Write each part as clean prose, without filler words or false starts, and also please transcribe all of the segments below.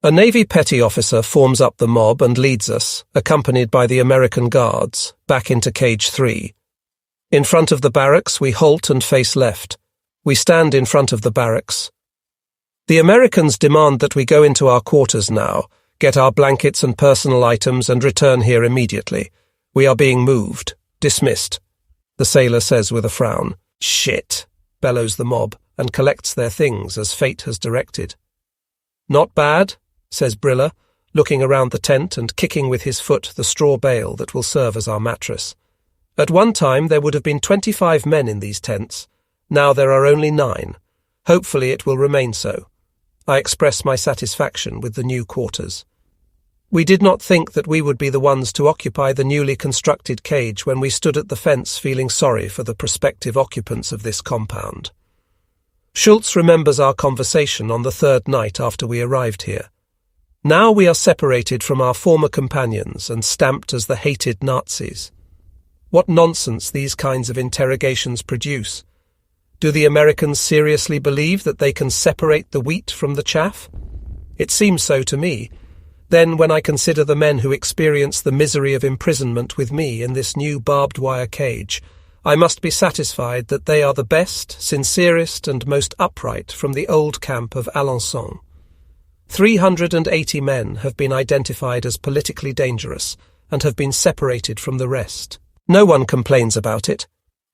A Navy petty officer forms up the mob and leads us, accompanied by the American guards, back into Cage 3. In front of the barracks, we halt and face left. We stand in front of the barracks. The Americans demand that we go into our quarters now, get our blankets and personal items and return here immediately. We are being moved. Dismissed. The sailor says with a frown. Shit, bellows the mob, and collects their things as fate has directed. Not bad, says Brilla, looking around the tent and kicking with his foot the straw bale that will serve as our mattress. At one time there would have been 25 men in these tents. Now there are only 9. Hopefully it will remain so. I express my satisfaction with the new quarters. We did not think that we would be the ones to occupy the newly constructed cage when we stood at the fence feeling sorry for the prospective occupants of this compound. Schultz remembers our conversation on the 3rd night after we arrived here. Now we are separated from our former companions and stamped as the hated Nazis. What nonsense these kinds of interrogations produce. Do the Americans seriously believe that they can separate the wheat from the chaff? It seems so to me. Then, when I consider the men who experience the misery of imprisonment with me in this new barbed wire cage, I must be satisfied that they are the best, sincerest, and most upright from the old camp of Alençon. 380 men have been identified as politically dangerous and have been separated from the rest. No one complains about it.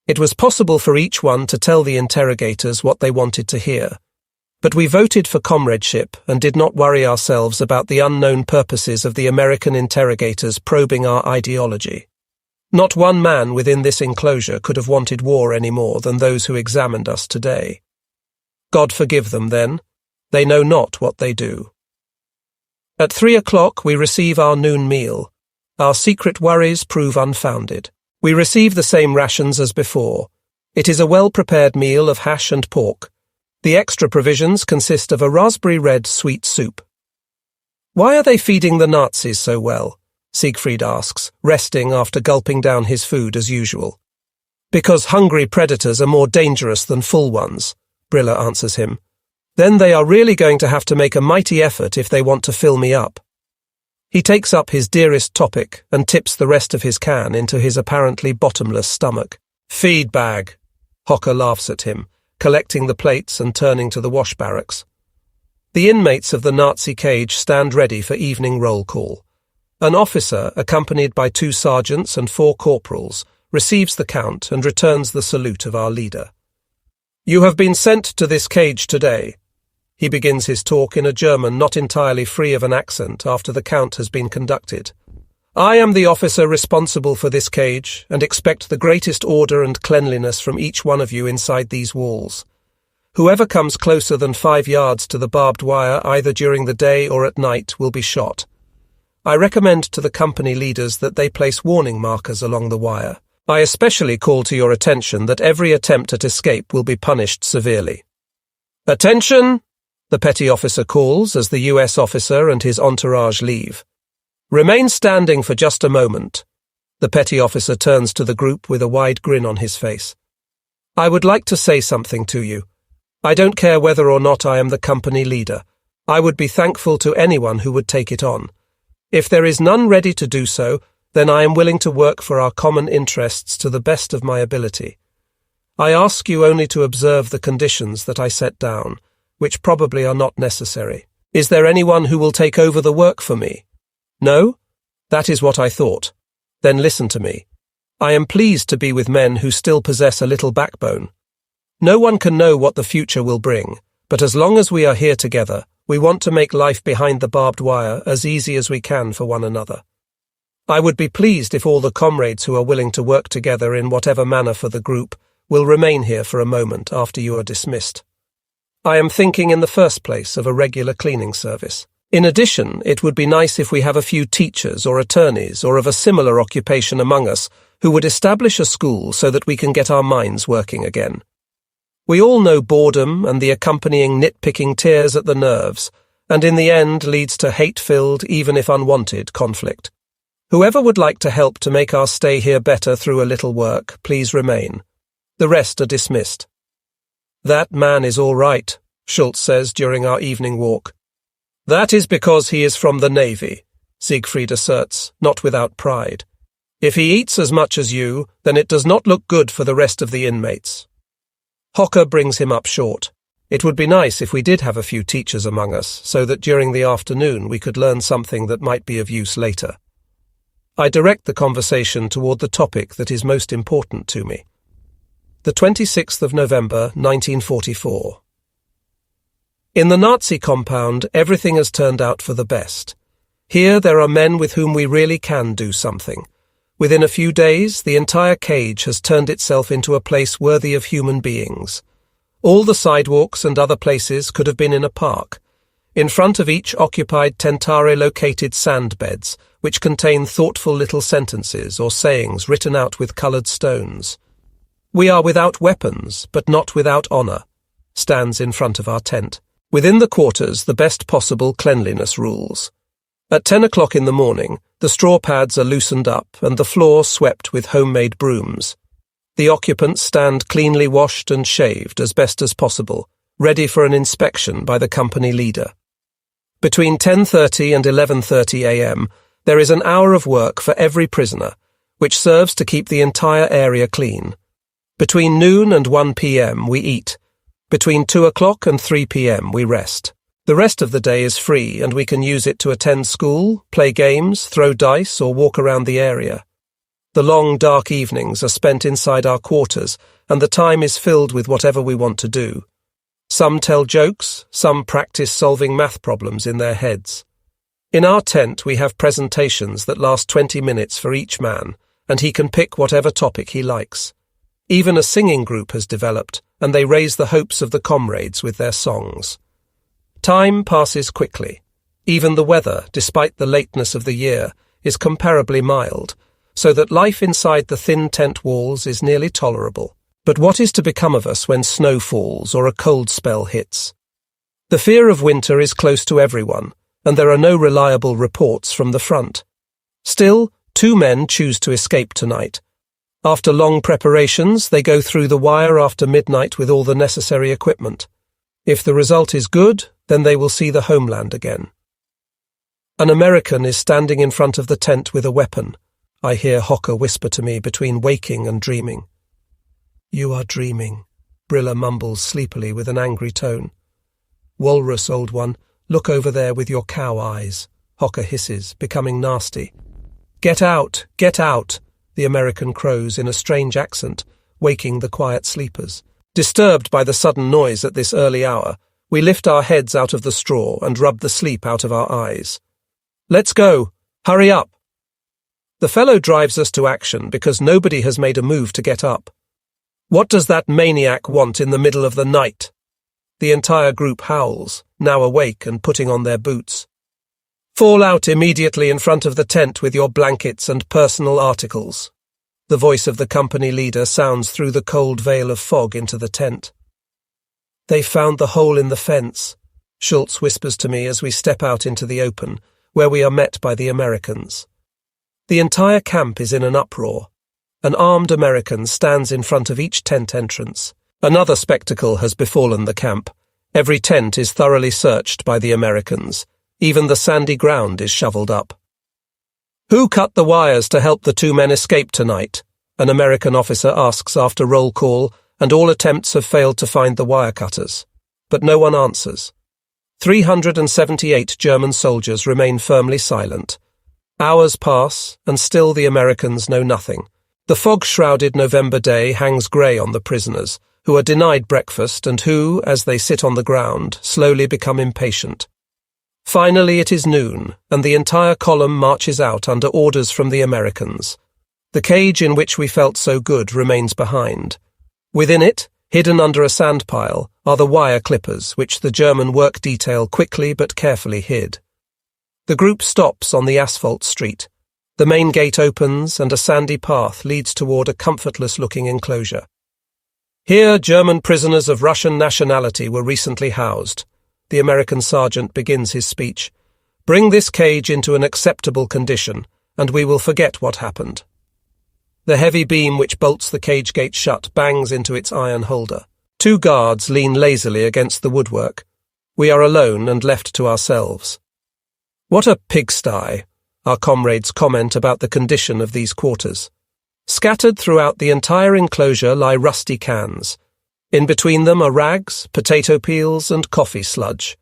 It was possible for each one to tell the interrogators what they wanted to hear. But we voted for comradeship and did not worry ourselves about the unknown purposes of the American interrogators probing our ideology. Not one man within this enclosure could have wanted war any more than those who examined us today. God forgive them, then. They know not what they do. At 3 o'clock we receive our noon meal. Our secret worries prove unfounded. We receive the same rations as before. It is a well-prepared meal of hash and pork. The extra provisions consist of a raspberry red sweet soup. Why are they feeding the Nazis so well? Siegfried asks, resting after gulping down his food as usual. Because hungry predators are more dangerous than full ones, Brilla answers him. Then they are really going to have to make a mighty effort if they want to fill me up. He takes up his dearest topic and tips the rest of his can into his apparently bottomless stomach. Feed bag. Hocker laughs at him, collecting the plates and turning to the wash barracks. The inmates of the Nazi cage stand ready for evening roll call. An officer, accompanied by 2 sergeants and 4 corporals, receives the count and returns the salute of our leader. You have been sent to this cage today. He begins his talk in a German not entirely free of an accent after the count has been conducted. I am the officer responsible for this cage and expect the greatest order and cleanliness from each one of you inside these walls. Whoever comes closer than 5 yards to the barbed wire either during the day or at night will be shot. I recommend to the company leaders that they place warning markers along the wire. I especially call to your attention that every attempt at escape will be punished severely. Attention! The petty officer calls as the US officer and his entourage leave. Remain standing for just a moment. The petty officer turns to the group with a wide grin on his face. I would like to say something to you. I don't care whether or not I am the company leader. I would be thankful to anyone who would take it on. If there is none ready to do so, then I am willing to work for our common interests to the best of my ability. I ask you only to observe the conditions that I set down, which probably are not necessary. Is there anyone who will take over the work for me? No? That is what I thought. Then listen to me. I am pleased to be with men who still possess a little backbone. No one can know what the future will bring, but as long as we are here together, we want to make life behind the barbed wire as easy as we can for one another. I would be pleased if all the comrades who are willing to work together in whatever manner for the group will remain here for a moment after you are dismissed. I am thinking in the first place of a regular cleaning service. In addition, it would be nice if we have a few teachers or attorneys or of a similar occupation among us who would establish a school so that we can get our minds working again. We all know boredom and the accompanying nitpicking tears at the nerves, and in the end leads to hate-filled, even if unwanted, conflict. Whoever would like to help to make our stay here better through a little work, please remain. The rest are dismissed. That man is all right, Schultz says during our evening walk. That is because he is from the Navy, Siegfried asserts, not without pride. If he eats as much as you, then it does not look good for the rest of the inmates. Hocker brings him up short. It would be nice if we did have a few teachers among us, so that during the afternoon we could learn something that might be of use later. I direct the conversation toward the topic that is most important to me. The 26th of November, 1944. In the Nazi compound, everything has turned out for the best. Here there are men with whom we really can do something. Within a few days, the entire cage has turned itself into a place worthy of human beings. All the sidewalks and other places could have been in a park. In front of each occupied Tentare-located sandbeds, which contain thoughtful little sentences or sayings written out with coloured stones. "We are without weapons, but not without honour," stands in front of our tent. Within the quarters, the best possible cleanliness rules. At 10 o'clock in the morning, the straw pads are loosened up and the floor swept with homemade brooms. The occupants stand cleanly washed and shaved as best as possible, ready for an inspection by the company leader. Between 10:30 and 11:30 a.m., there is an hour of work for every prisoner, which serves to keep the entire area clean. Between noon and 1 p.m. we eat. Between 2 o'clock and 3 p.m. we rest. The rest of the day is free and we can use it to attend school, play games, throw dice or walk around the area. The long, dark evenings are spent inside our quarters and the time is filled with whatever we want to do. Some tell jokes, some practice solving math problems in their heads. In our tent we have presentations that last 20 minutes for each man, and he can pick whatever topic he likes. Even a singing group has developed, and they raise the hopes of the comrades with their songs. Time passes quickly. Even the weather, despite the lateness of the year, is comparably mild, so that life inside the thin tent walls is nearly tolerable. But what is to become of us when snow falls or a cold spell hits? The fear of winter is close to everyone, and there are no reliable reports from the front. Still, 2 men choose to escape tonight. After long preparations, they go through the wire after midnight with all the necessary equipment. If the result is good, then they will see the homeland again. An American is standing in front of the tent with a weapon. I hear Hocker whisper to me between waking and dreaming. "You are dreaming," Brilla mumbles sleepily with an angry tone. "Walrus, old one, look over there with your cow eyes," Hocker hisses, becoming nasty. "Get out, get out," the American crows in a strange accent, waking the quiet sleepers. Disturbed by the sudden noise at this early hour, we lift our heads out of the straw and rub the sleep out of our eyes. "Let's go! Hurry up!" The fellow drives us to action because nobody has made a move to get up. "What does that maniac want in the middle of the night?" The entire group howls, now awake and putting on their boots. "Fall out immediately in front of the tent with your blankets and personal articles." The voice of the company leader sounds through the cold veil of fog into the tent. "They found the hole in the fence," Schultz whispers to me as we step out into the open, where we are met by the Americans. The entire camp is in an uproar. An armed American stands in front of each tent entrance. Another spectacle has befallen the camp. Every tent is thoroughly searched by the Americans. Even the sandy ground is shoveled up. "Who cut the wires to help the 2 men escape tonight?" an American officer asks after roll call, and all attempts have failed to find the wire cutters. But no one answers. 378 German soldiers remain firmly silent. Hours pass, and still the Americans know nothing. The fog-shrouded November day hangs grey on the prisoners, who are denied breakfast and who, as they sit on the ground, slowly become impatient. Finally it is noon, and the entire column marches out under orders from the Americans. The cage in which we felt so good remains behind. Within it, hidden under a sand pile, are the wire clippers which the German work detail quickly but carefully hid. The group stops on the asphalt street. The main gate opens and a sandy path leads toward a comfortless-looking enclosure. Here German prisoners of Russian nationality were recently housed. The American sergeant begins his speech. "Bring this cage into an acceptable condition, and we will forget what happened." The heavy beam which bolts the cage gate shut bangs into its iron holder. 2 guards lean lazily against the woodwork. We are alone and left to ourselves. What a pigsty, our comrades comment about the condition of these quarters. Scattered throughout the entire enclosure lie rusty cans. In between them are rags, potato peels, and coffee sludge.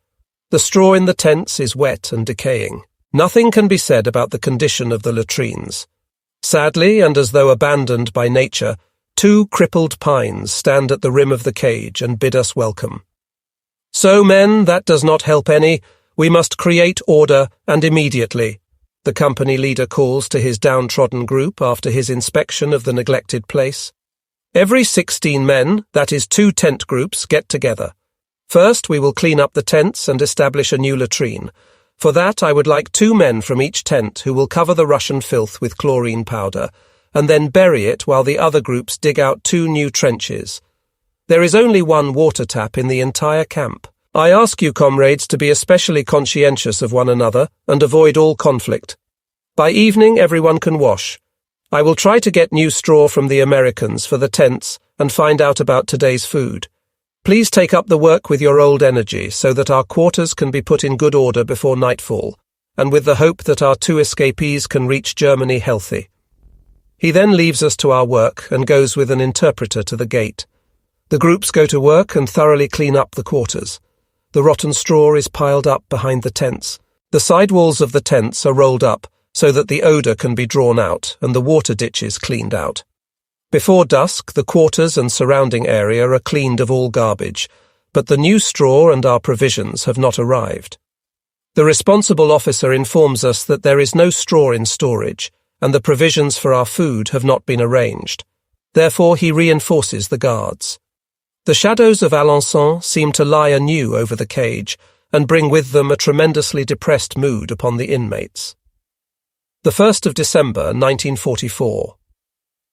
The straw in the tents is wet and decaying. Nothing can be said about the condition of the latrines. Sadly, and as though abandoned by nature, 2 crippled pines stand at the rim of the cage and bid us welcome. So, men, that does not help any. We must create order, and immediately, the company leader calls to his downtrodden group after his inspection of the neglected place. Every 16 men, that is 2 tent groups, get together. First, we will clean up the tents and establish a new latrine. For that, I would like 2 men from each tent who will cover the Russian filth with chlorine powder, and then bury it while the other groups dig out 2 new trenches. There is only 1 water tap in the entire camp. I ask you, comrades, to be especially conscientious of one another and avoid all conflict. By evening, everyone can wash. I will try to get new straw from the Americans for the tents and find out about today's food. Please take up the work with your old energy so that our quarters can be put in good order before nightfall, and with the hope that our 2 escapees can reach Germany healthy. He then leaves us to our work and goes with an interpreter to the gate. The groups go to work and thoroughly clean up the quarters. The rotten straw is piled up behind the tents. The side walls of the tents are rolled up so that the odour can be drawn out and the water ditches cleaned out. Before dusk, the quarters and surrounding area are cleaned of all garbage, but the new straw and our provisions have not arrived. The responsible officer informs us that there is no straw in storage, and the provisions for our food have not been arranged. Therefore, he reinforces the guards. The shadows of Alençon seem to lie anew over the cage and bring with them a tremendously depressed mood upon the inmates. The 1st of December, 1944.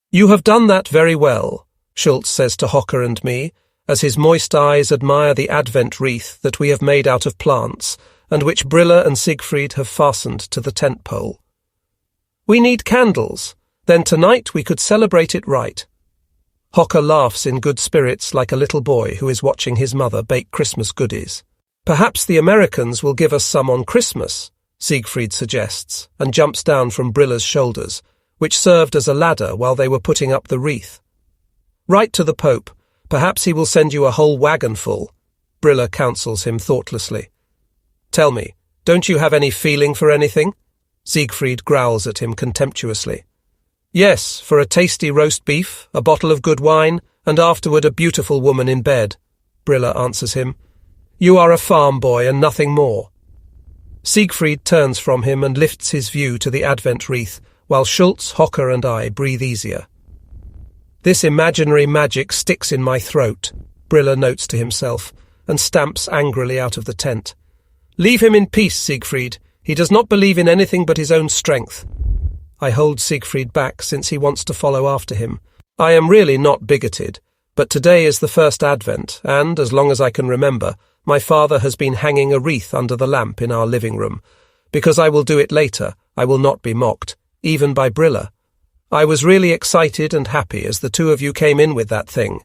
You have done that very well, Schultz says to Hocker and me, as his moist eyes admire the Advent wreath that we have made out of plants and which Brille and Siegfried have fastened to the tent pole. We need candles, then tonight we could celebrate it right. Hocker laughs in good spirits like a little boy who is watching his mother bake Christmas goodies. Perhaps the Americans will give us some on Christmas, Siegfried suggests, and jumps down from Brille's shoulders, which served as a ladder while they were putting up the wreath. Write to the Pope. Perhaps he will send you a whole wagon full, Brille counsels him thoughtlessly. Tell me, don't you have any feeling for anything? Siegfried growls at him contemptuously. Yes, for a tasty roast beef, a bottle of good wine, and afterward a beautiful woman in bed, Brille answers him. You are a farm boy and nothing more. Siegfried turns from him and lifts his view to the Advent wreath, while Schultz, Hocker and I breathe easier. This imaginary magic sticks in my throat, Brille notes to himself, and stamps angrily out of the tent. Leave him in peace, Siegfried. He does not believe in anything but his own strength. I hold Siegfried back since he wants to follow after him. I am really not bigoted, but today is the first Advent, and, as long as I can remember, my father has been hanging a wreath under the lamp in our living room. Because I will do it later, I will not be mocked, even by Brille. I was really excited and happy as the 2 of you came in with that thing.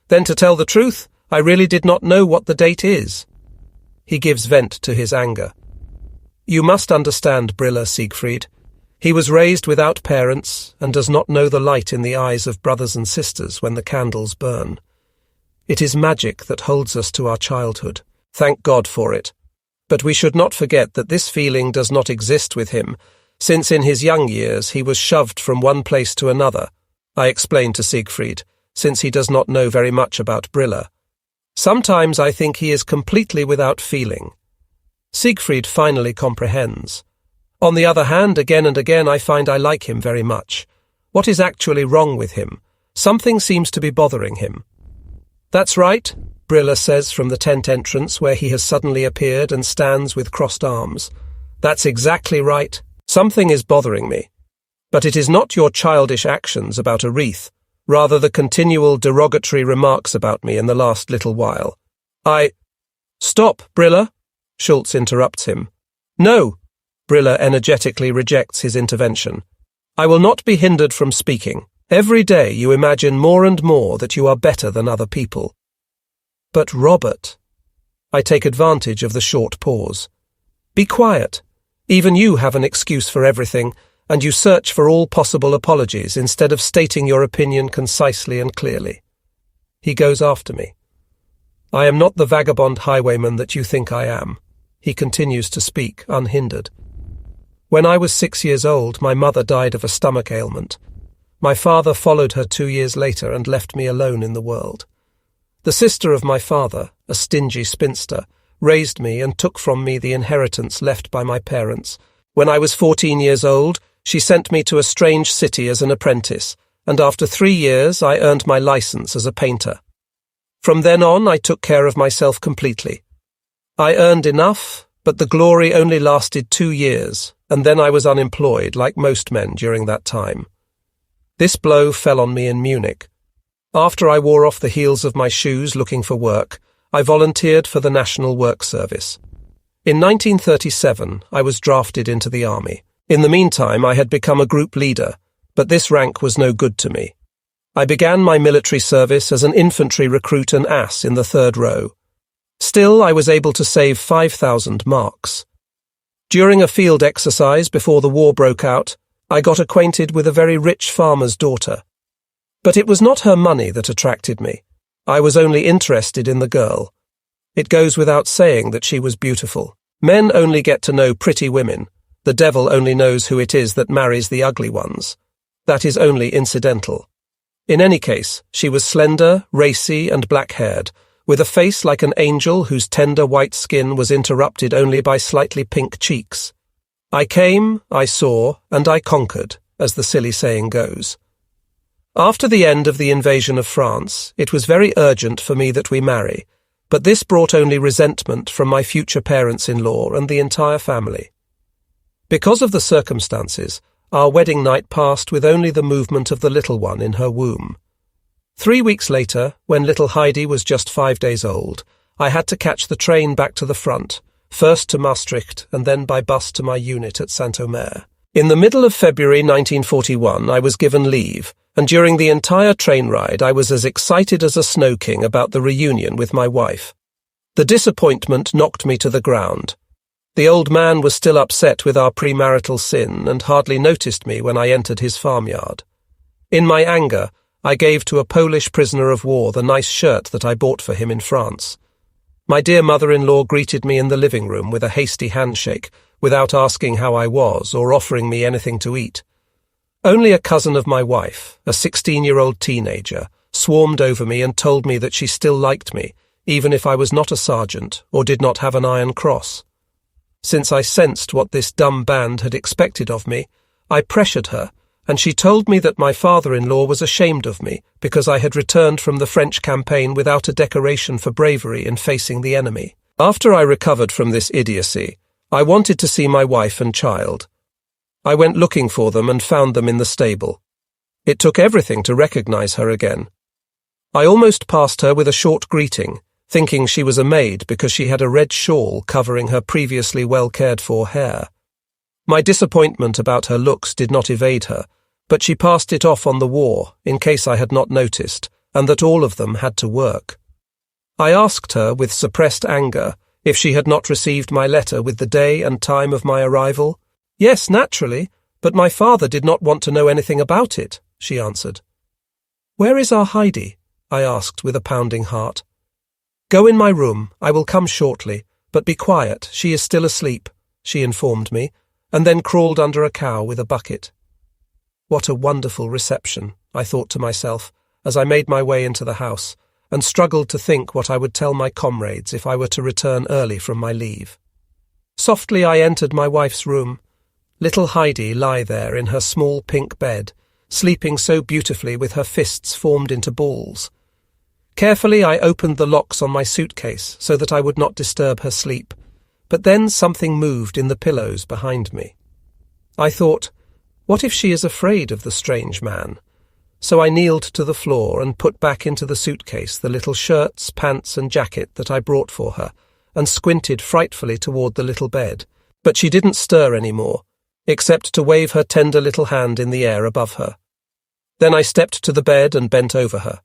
Then, to tell the truth, I really did not know what the date is. He gives vent to his anger. You must understand Brille, Siegfried. He was raised without parents and does not know the light in the eyes of brothers and sisters when the candles burn. It is magic that holds us to our childhood. Thank God for it. But we should not forget that this feeling does not exist with him, since in his young years he was shoved from one place to another, I explain to Siegfried, since he does not know very much about Brille. Sometimes I think he is completely without feeling. Siegfried finally comprehends. On the other hand, again and again I find I like him very much. What is actually wrong with him? Something seems to be bothering him. That's right, Brille says from the tent entrance where he has suddenly appeared and stands with crossed arms. That's exactly right. Something is bothering me. But it is not your childish actions about a wreath, rather the continual derogatory remarks about me in the last little while. Stop, Brille, Schultz interrupts him. No, Brille energetically rejects his intervention. I will not be hindered from speaking. Every day you imagine more and more that you are better than other people. But Robert, I take advantage of the short pause. Be quiet. Even you have an excuse for everything, and you search for all possible apologies instead of stating your opinion concisely and clearly. He goes after me. I am not the vagabond highwayman that you think I am. He continues to speak, unhindered. When I was 6 years old, my mother died of a stomach ailment. My father followed her 2 years later and left me alone in the world. The sister of my father, a stingy spinster, raised me and took from me the inheritance left by my parents. When I was 14 years old, she sent me to a strange city as an apprentice, and after 3 years I earned my license as a painter. From then on, I took care of myself completely. I earned enough, but the glory only lasted 2 years, and then I was unemployed, like most men during that time. This blow fell on me in Munich. After I wore off the heels of my shoes looking for work, I volunteered for the National Work Service. In 1937, I was drafted into the army. In the meantime, I had become a group leader, but this rank was no good to me. I began my military service as an infantry recruit and ass in the 3rd row. Still, I was able to save 5,000 marks. During a field exercise before the war broke out, I got acquainted with a very rich farmer's daughter. But it was not her money that attracted me. I was only interested in the girl. It goes without saying that she was beautiful. Men only get to know pretty women. The devil only knows who it is that marries the ugly ones. That is only incidental. In any case, she was slender, racy, and black-haired, with a face like an angel whose tender white skin was interrupted only by slightly pink cheeks. I came, I saw, and I conquered, as the silly saying goes. After the end of the invasion of France, it was very urgent for me that we marry, but this brought only resentment from my future parents-in-law and the entire family. Because of the circumstances, our wedding night passed with only the movement of the little one in her womb. 3 weeks later, when little Heidi was just 5 days old, I had to catch the train back to the front, first to Maastricht and then by bus to my unit at Saint-Omer. In the middle of February 1941, I was given leave, and during the entire train ride I was as excited as a snow king about the reunion with my wife. The disappointment knocked me to the ground. The old man was still upset with our premarital sin and hardly noticed me when I entered his farmyard. In my anger, I gave to a Polish prisoner of war the nice shirt that I bought for him in France. My dear mother-in-law greeted me in the living room with a hasty handshake, without asking how I was or offering me anything to eat. Only a cousin of my wife, a 16-year-old teenager, swarmed over me and told me that she still liked me, even if I was not a sergeant or did not have an Iron Cross. Since I sensed what this dumb band had expected of me, I pressured her, and she told me that my father-in-law was ashamed of me because I had returned from the French campaign without a decoration for bravery in facing the enemy. After I recovered from this idiocy, I wanted to see my wife and child. I went looking for them and found them in the stable. It took everything to recognize her again. I almost passed her with a short greeting, thinking she was a maid because she had a red shawl covering her previously well-cared-for hair. My disappointment about her looks did not evade her, but she passed it off on the war, in case I had not noticed, and that all of them had to work. I asked her, with suppressed anger, if she had not received my letter with the day and time of my arrival. Yes, naturally, but my father did not want to know anything about it, she answered. Where is our Heidi? I asked with a pounding heart. Go in my room, I will come shortly, but be quiet, she is still asleep, she informed me, and then crawled under a cow with a bucket. What a wonderful reception, I thought to myself, as I made my way into the house, and struggled to think what I would tell my comrades if I were to return early from my leave. Softly I entered my wife's room. Little Heidi lay there in her small pink bed, sleeping so beautifully with her fists formed into balls. Carefully I opened the locks on my suitcase so that I would not disturb her sleep, but then something moved in the pillows behind me. I thought, what if she is afraid of the strange man? So I kneeled to the floor and put back into the suitcase the little shirts, pants and jacket that I brought for her, and squinted frightfully toward the little bed. But she didn't stir any more, except to wave her tender little hand in the air above her. Then I stepped to the bed and bent over her.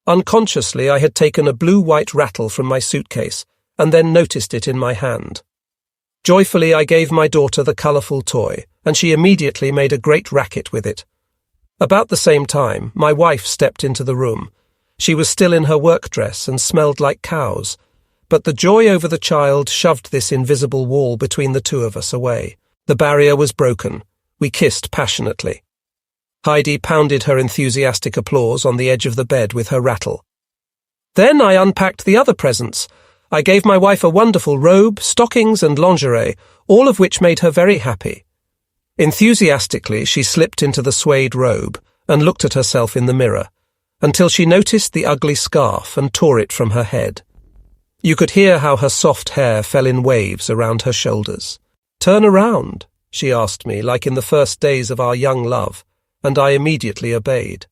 Unconsciously I had taken a blue-white rattle from my suitcase, and then noticed it in my hand. Joyfully, I gave my daughter the colourful toy, and she immediately made a great racket with it. About the same time, my wife stepped into the room. She was still in her work dress and smelled like cows, but the joy over the child shoved this invisible wall between the two of us away. The barrier was broken. We kissed passionately. Heidi pounded her enthusiastic applause on the edge of the bed with her rattle. Then I unpacked the other presents. I gave my wife a wonderful robe, stockings and lingerie, all of which made her very happy. Enthusiastically, she slipped into the suede robe and looked at herself in the mirror, until she noticed the ugly scarf and tore it from her head. You could hear how her soft hair fell in waves around her shoulders. "Turn around," she asked me, like in the first days of our young love, and I immediately obeyed.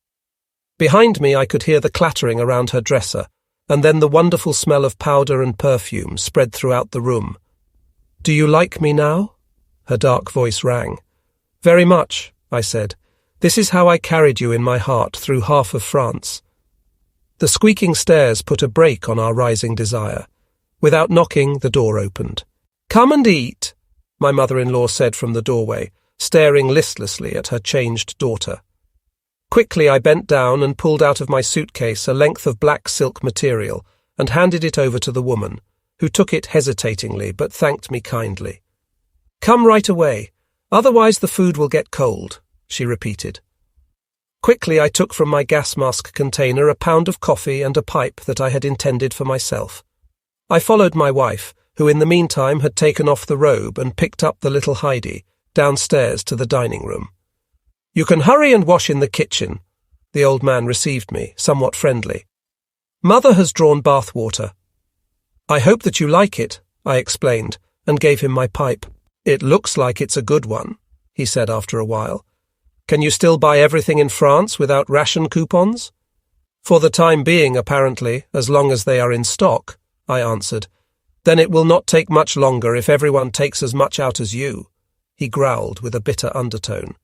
Behind me I could hear the clattering around her dresser, and then the wonderful smell of powder and perfume spread throughout the room. "Do you like me now?" Her dark voice rang. "Very much," I said. "This is how I carried you in my heart through half of France." The squeaking stairs put a brake on our rising desire. Without knocking, the door opened. "Come and eat," my mother-in-law said from the doorway, staring listlessly at her changed daughter. Quickly I bent down and pulled out of my suitcase a length of black silk material and handed it over to the woman, who took it hesitatingly but thanked me kindly. "Come right away, otherwise the food will get cold," she repeated. Quickly I took from my gas mask container a pound of coffee and a pipe that I had intended for myself. I followed my wife, who in the meantime had taken off the robe and picked up the little Heidi, downstairs to the dining room. "You can hurry and wash in the kitchen." The old man received me, somewhat friendly. "Mother has drawn bath water." "I hope that you like it," I explained, and gave him my pipe. "It looks like it's a good one," he said after a while. "Can you still buy everything in France without ration coupons?" "For the time being, apparently, as long as they are in stock," I answered. "Then it will not take much longer if everyone takes as much out as you," he growled with a bitter undertone.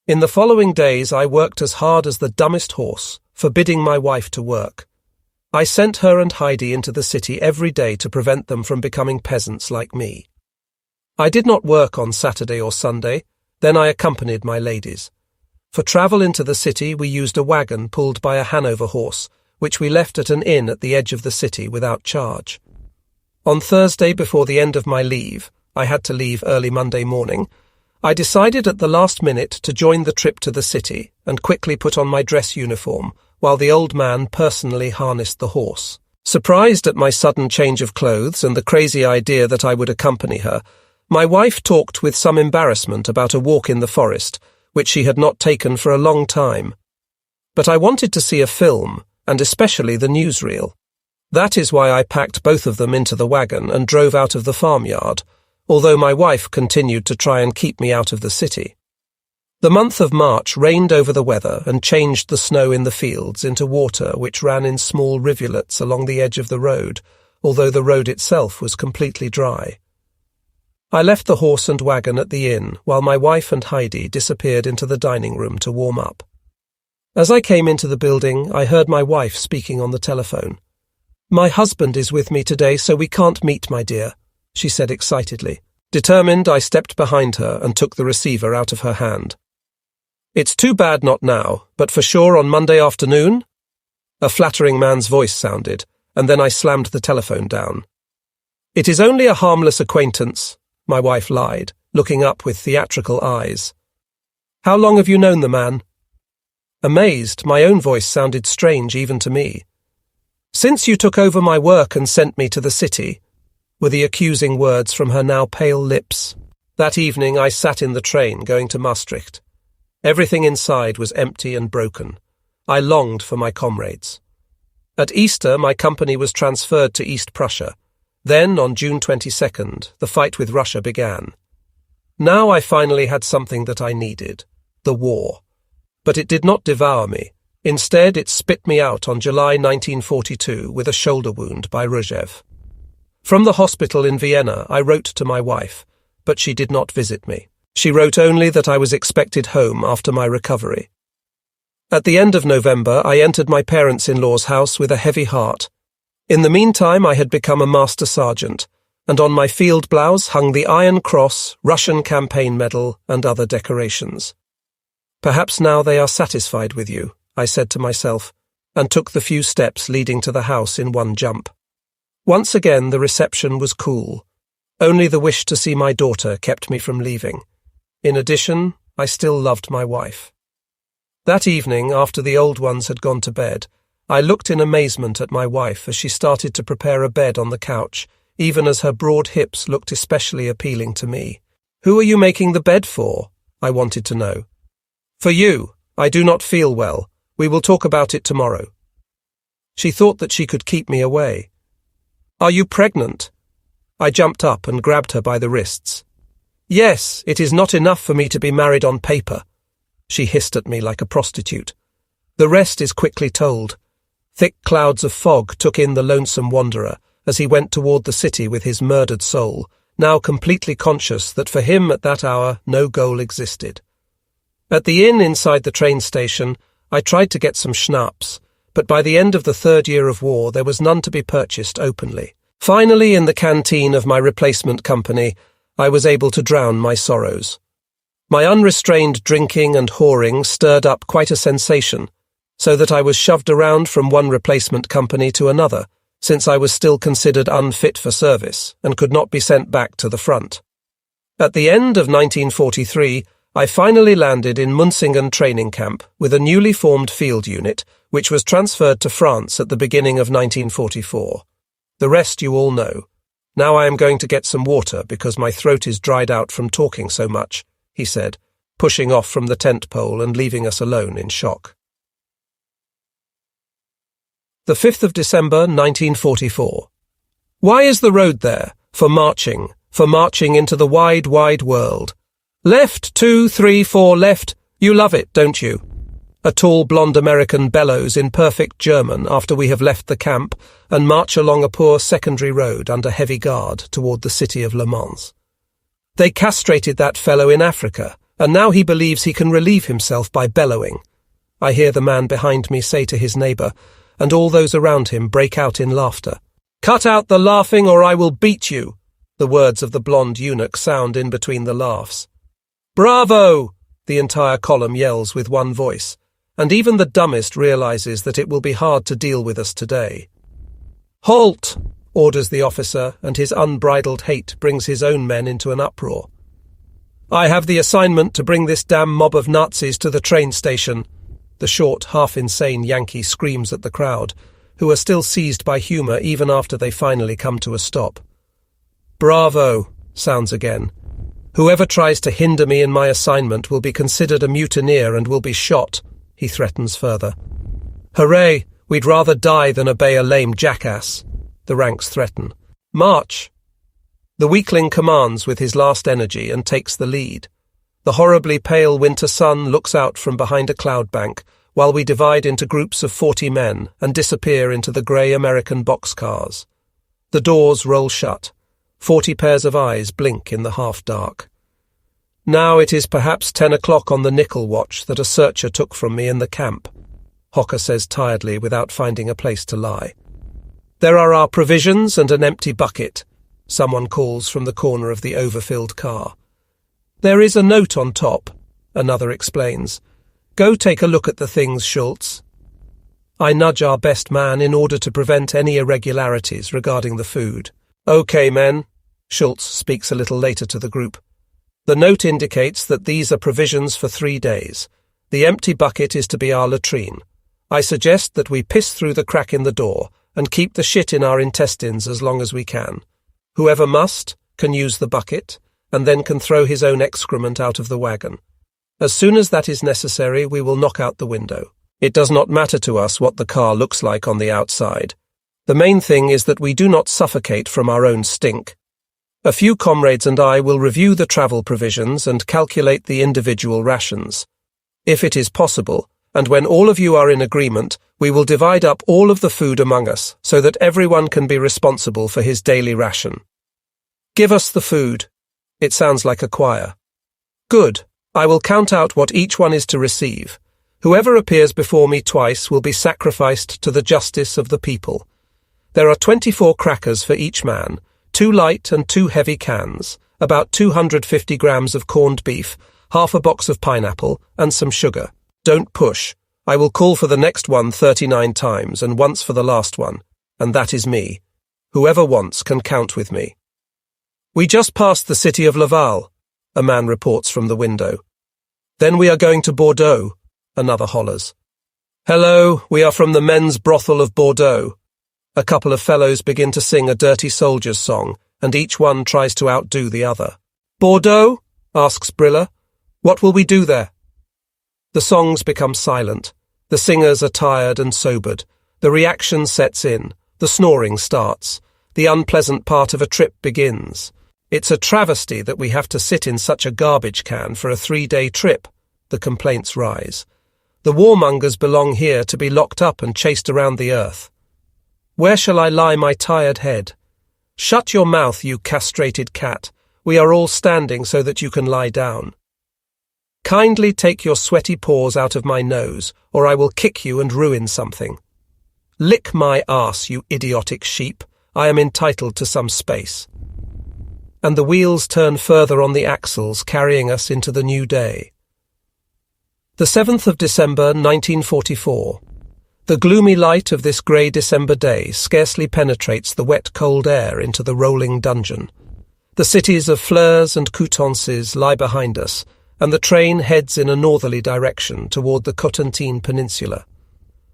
In the following days I worked as hard as the dumbest horse, forbidding my wife to work. I sent her and Heidi into the city every day to prevent them from becoming peasants like me. I did not work on Saturday or Sunday, then I accompanied my ladies. For travel into the city we used a wagon pulled by a Hanover horse, which we left at an inn at the edge of the city without charge. On Thursday before the end of my leave, I had to leave early Monday morning, I decided at the last minute to join the trip to the city and quickly put on my dress uniform while the old man personally harnessed the horse. Surprised at my sudden change of clothes and the crazy idea that I would accompany her, my wife talked with some embarrassment about a walk in the forest, which she had not taken for a long time. But I wanted to see a film, and especially the newsreel. That is why I packed both of them into the wagon and drove out of the farmyard, although my wife continued to try and keep me out of the city. The month of March rained over the weather and changed the snow in the fields into water which ran in small rivulets along the edge of the road, although the road itself was completely dry. I left the horse and wagon at the inn while my wife and Heidi disappeared into the dining room to warm up. As I came into the building, I heard my wife speaking on the telephone. "My husband is with me today, so we can't meet, my dear," she said excitedly. Determined, I stepped behind her and took the receiver out of her hand. "It's too bad not now, but for sure on Monday afternoon?" A flattering man's voice sounded, and then I slammed the telephone down. "It is only a harmless acquaintance," my wife lied, looking up with theatrical eyes. "How long have you known the man?" Amazed, my own voice sounded strange even to me. "Since you took over my work and sent me to the city," were the accusing words from her now pale lips. That evening I sat in the train going to Maastricht. Everything inside was empty and broken. I longed for my comrades. At Easter, my company was transferred to East Prussia. Then, on June 22nd, the fight with Russia began. Now I finally had something that I needed, the war. But it did not devour me. Instead, it spit me out on July 1942 with a shoulder wound by Rzhev. From the hospital in Vienna, I wrote to my wife, but she did not visit me. She wrote only that I was expected home after my recovery. At the end of November, I entered my parents-in-law's house with a heavy heart. In the meantime, I had become a master sergeant. and on my field blouse hung the Iron Cross, Russian campaign medal, and other decorations. Perhaps now they are satisfied with you, I said to myself, and took the few steps leading to the house in one jump. Once again the reception was cool. Only the wish to see my daughter kept me from leaving. In addition, I still loved my wife. That evening, after the old ones had gone to bed, I looked in amazement at my wife as she started to prepare a bed on the couch, even as her broad hips looked especially appealing to me. "Who are you making the bed for?" I wanted to know. "For you. I do not feel well. We will talk about it tomorrow." She thought that she could keep me away. "Are you pregnant?" I jumped up and grabbed her by the wrists. "Yes, it is not enough for me to be married on paper." She hissed at me like a prostitute. The rest is quickly told. Thick clouds of fog took in the lonesome wanderer as he went toward the city with his murdered soul, now completely conscious that for him at that hour no goal existed. At the inn inside the train station, I tried to get some schnapps, but by the end of the 3rd year of war there was none to be purchased openly. Finally, in the canteen of my replacement company, I was able to drown my sorrows. My unrestrained drinking and whoring stirred up quite a sensation, so that I was shoved around from one replacement company to another, since I was still considered unfit for service and could not be sent back to the front. At the end of 1943, I finally landed in Munsingen training camp with a newly formed field unit, which was transferred to France at the beginning of 1944. The rest you all know. Now I am going to get some water because my throat is dried out from talking so much, he said, pushing off from the tent pole and leaving us alone in shock. The 5th of December, 1944. Why is the road there? For marching into the wide, wide world. Left, 2, 3, 4, left. You love it, don't you? A tall blonde American bellows in perfect German after we have left the camp and march along a poor secondary road under heavy guard toward the city of Le Mans. They castrated that fellow in Africa, and now he believes he can relieve himself by bellowing. I hear the man behind me say to his neighbour, and all those around him break out in laughter. "Cut out the laughing or I will beat you," the words of the blonde eunuch sound in between the laughs. "Bravo!" the entire column yells with one voice, and even the dumbest realizes that it will be hard to deal with us today. "Halt!" orders the officer, and his unbridled hate brings his own men into an uproar. "I have the assignment to bring this damn mob of Nazis to the train station," the short, half-insane Yankee screams at the crowd, who are still seized by humour even after they finally come to a stop. "Bravo," sounds again. "Whoever tries to hinder me in my assignment will be considered a mutineer and will be shot," he threatens further. "Hooray, we'd rather die than obey a lame jackass," the ranks threaten. "March!" The weakling commands with his last energy and takes the lead. The horribly pale winter sun looks out from behind a cloud bank, while we divide into groups of 40 men and disappear into the grey American boxcars. The doors roll shut. 40 pairs of eyes blink in the half-dark. Now it is perhaps 10 o'clock on the nickel watch that a searcher took from me in the camp, Hocker says tiredly without finding a place to lie. "There are our provisions and an empty bucket," someone calls from the corner of the overfilled car. "There is a note on top," another explains. "Go take a look at the things, Schultz." I nudge our best man in order to prevent any irregularities regarding the food. "Okay, men," Schultz speaks a little later to the group. "The note indicates that these are provisions for 3 days. The empty bucket is to be our latrine. I suggest that we piss through the crack in the door and keep the shit in our intestines as long as we can. Whoever must can use the bucket and then can throw his own excrement out of the wagon. As soon as that is necessary, we will knock out the window. It does not matter to us what the car looks like on the outside. The main thing is that we do not suffocate from our own stink. A few comrades and I will review the travel provisions and calculate the individual rations. If it is possible, and when all of you are in agreement, we will divide up all of the food among us so that everyone can be responsible for his daily ration. Give us the food. It sounds like a choir. Good. I will count out what each one is to receive. Whoever appears before me twice will be sacrificed to the justice of the people. There are 24 crackers for each man, 2 light and 2 heavy cans, about 250 grams of corned beef, half a box of pineapple, and some sugar. Don't push. I will call for the next one 39 times and once for the last one, and that is me. Whoever wants can count with me. We just passed the city of Laval, a man reports from the window. Then we are going to Bordeaux, another hollers. Hello, we are from the men's brothel of Bordeaux. A couple of fellows begin to sing a dirty soldier's song, and each one tries to outdo the other. Bordeaux? Asks Briller. What will we do there? The songs become silent. The singers are tired and sobered. The reaction sets in. The snoring starts. The unpleasant part of a trip begins. It's a travesty that we have to sit in such a garbage can for a 3-day trip. The complaints rise. The warmongers belong here to be locked up and chased around the earth. Where shall I lie my tired head? Shut your mouth, you castrated cat. We are all standing so that you can lie down. Kindly take your sweaty paws out of my nose, or I will kick you and ruin something. Lick my arse, you idiotic sheep. I am entitled to some space. And the wheels turn further on the axles, carrying us into the new day. The 7th of December, 1944. The gloomy light of this grey December day scarcely penetrates the wet cold air into the rolling dungeon. The cities of Flers and Coutances lie behind us, and the train heads in a northerly direction toward the Cotentin Peninsula.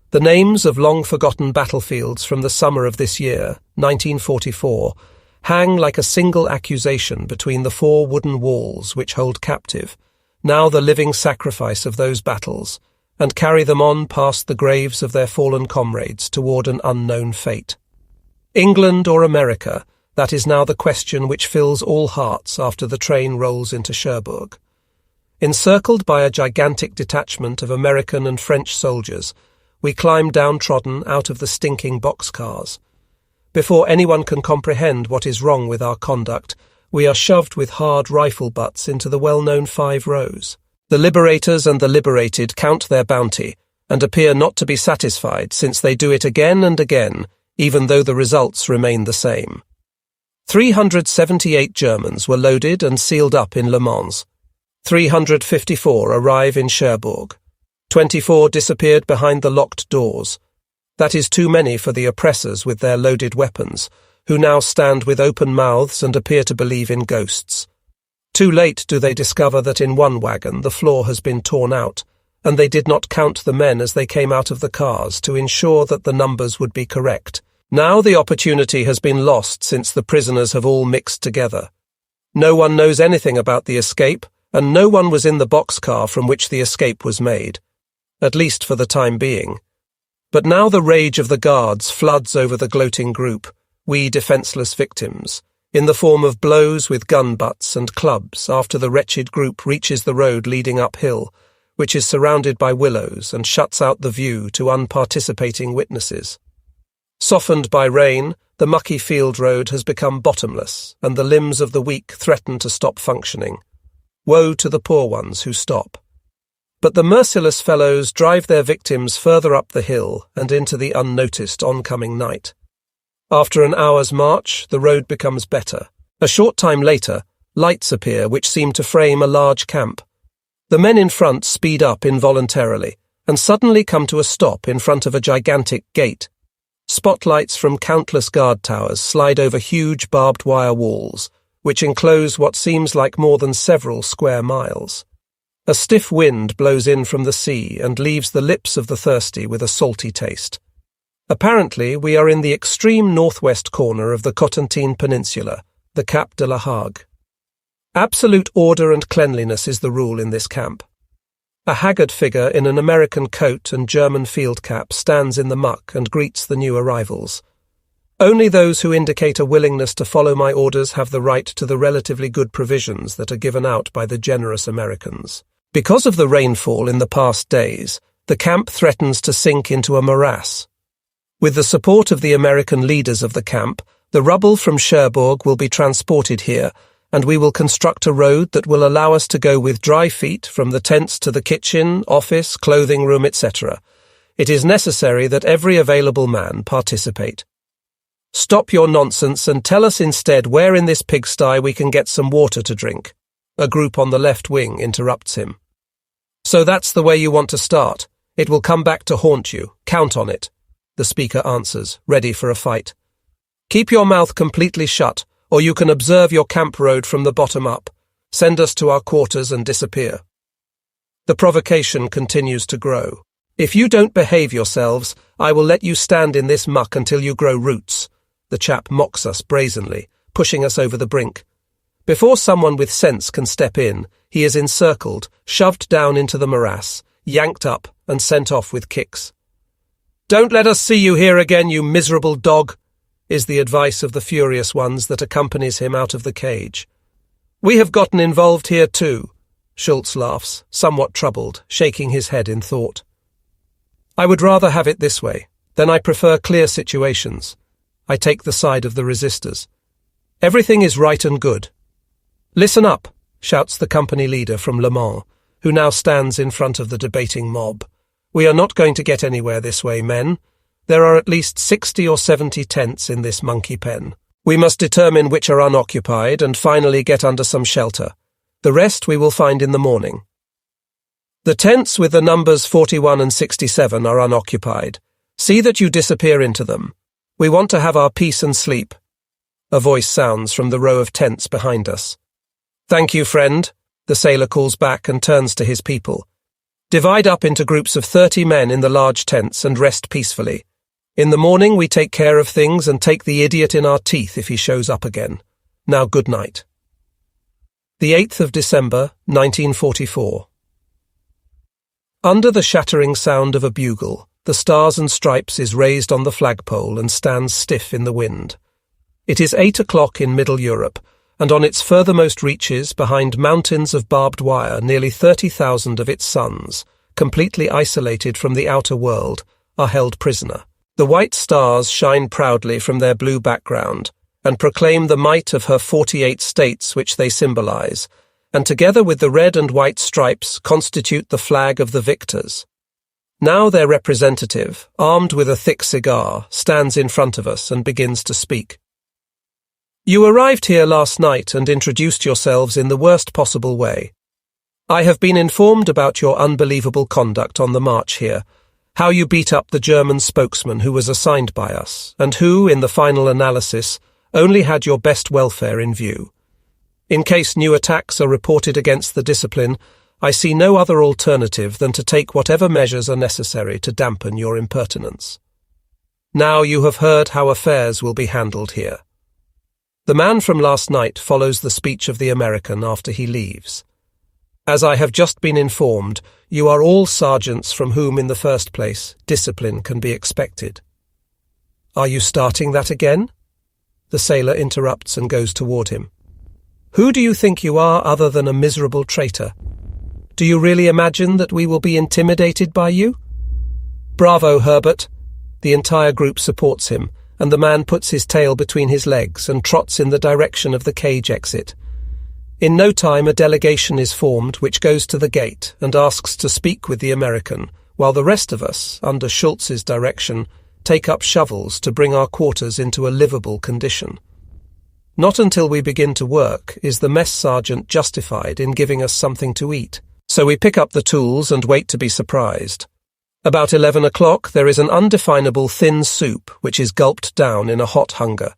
The names of long-forgotten battlefields from the summer of this year, 1944, hang like a single accusation between the 4 wooden walls which hold captive, now the living sacrifice of those battles, and carry them on past the graves of their fallen comrades toward an unknown fate. England or America, that is now the question which fills all hearts after the train rolls into Cherbourg. Encircled by a gigantic detachment of American and French soldiers, we climb downtrodden out of the stinking boxcars. Before anyone can comprehend what is wrong with our conduct, we are shoved with hard rifle butts into the well-known 5 rows. The liberators and the liberated count their bounty and appear not to be satisfied, since they do it again and again, even though the results remain the same. 378 Germans were loaded and sealed up in Le Mans. 354 arrive in Cherbourg. 24 disappeared behind the locked doors. That is too many for the oppressors with their loaded weapons, who now stand with open mouths and appear to believe in ghosts. Too late do they discover that in one wagon the floor has been torn out, and they did not count the men as they came out of the cars to ensure that the numbers would be correct. Now the opportunity has been lost, since the prisoners have all mixed together. No one knows anything about the escape, and no one was in the boxcar from which the escape was made, at least for the time being. But now the rage of the guards floods over the gloating group, we defenceless victims, in the form of blows with gun butts and clubs after the wretched group reaches the road leading uphill, which is surrounded by willows and shuts out the view to unparticipating witnesses. Softened by rain, the mucky field road has become bottomless, and the limbs of the weak threaten to stop functioning. Woe to the poor ones who stop. But the merciless fellows drive their victims further up the hill and into the unnoticed oncoming night. After an hour's march, the road becomes better. A short time later, lights appear which seem to frame a large camp. The men in front speed up involuntarily and suddenly come to a stop in front of a gigantic gate. Spotlights from countless guard towers slide over huge barbed wire walls, which enclose what seems like more than several square miles. A stiff wind blows in from the sea and leaves the lips of the thirsty with a salty taste. Apparently, we are in the extreme northwest corner of the Cotentin Peninsula, the Cap de la Hague. Absolute order and cleanliness is the rule in this camp. A haggard figure in an American coat and German field cap stands in the muck and greets the new arrivals. Only those who indicate a willingness to follow my orders have the right to the relatively good provisions that are given out by the generous Americans. Because of the rainfall in the past days, the camp threatens to sink into a morass. With the support of the American leaders of the camp, the rubble from Cherbourg will be transported here, and we will construct a road that will allow us to go with dry feet from the tents to the kitchen, office, clothing room, etc. It is necessary that every available man participate. Stop your nonsense and tell us instead where in this pigsty we can get some water to drink. A group on the left wing interrupts him. So that's the way you want to start. It will come back to haunt you. Count on it. The speaker answers, ready for a fight. Keep your mouth completely shut, or you can observe your camp road from the bottom up. Send us to our quarters and disappear. The provocation continues to grow. If you don't behave yourselves, I will let you stand in this muck until you grow roots. The chap mocks us brazenly, pushing us over the brink. Before someone with sense can step in, he is encircled, shoved down into the morass, yanked up and sent off with kicks. Don't let us see you here again, you miserable dog, is the advice of the furious ones that accompanies him out of the cage. We have gotten involved here too. Schultz laughs, somewhat troubled, shaking his head in thought. I would rather have it this way. Then I prefer clear situations. I take the side of the resistors. Everything is right and good. Listen up, shouts the company leader from Le Mans, who now stands in front of the debating mob. We are not going to get anywhere this way, men. There are at least 60 or 70 tents in this monkey pen. We must determine which are unoccupied and finally get under some shelter. The rest we will find in the morning. The tents with the numbers 41 and 67 are unoccupied. See that you disappear into them. We want to have our peace and sleep. A voice sounds from the row of tents behind us. Thank you, friend, the sailor calls back and turns to his people. Divide up into groups of 30 men in the large tents and rest peacefully. In the morning we take care of things and take the idiot in our teeth if he shows up again. Now good night. The 8th of December, 1944. Under the shattering sound of a bugle, the Stars and Stripes is raised on the flagpole and stands stiff in the wind. It is 8 o'clock in Middle Europe, and on its furthermost reaches, behind mountains of barbed wire, nearly 30,000 of its sons, completely isolated from the outer world, are held prisoner. The white stars shine proudly from their blue background and proclaim the might of her 48 states which they symbolize, and together with the red and white stripes constitute the flag of the victors. Now their representative, armed with a thick cigar, stands in front of us and begins to speak. You arrived here last night and introduced yourselves in the worst possible way. I have been informed about your unbelievable conduct on the march here, how you beat up the German spokesman who was assigned by us, and who, in the final analysis, only had your best welfare in view. In case new attacks are reported against the discipline, I see no other alternative than to take whatever measures are necessary to dampen your impertinence. Now you have heard how affairs will be handled here. The man from last night follows the speech of the American after he leaves. As I have just been informed, you are all sergeants from whom, in the first place, discipline can be expected. Are you starting that again? The sailor interrupts and goes toward him. Who do you think you are other than a miserable traitor? Do you really imagine that we will be intimidated by you? Bravo, Herbert. The entire group supports him, and the man puts his tail between his legs and trots in the direction of the cage exit. In no time a delegation is formed which goes to the gate and asks to speak with the American, while the rest of us, under Schultz's direction, take up shovels to bring our quarters into a livable condition. Not until we begin to work is the mess sergeant justified in giving us something to eat. So we pick up the tools and wait to be surprised. About 11 o'clock there is an undefinable thin soup which is gulped down in a hot hunger.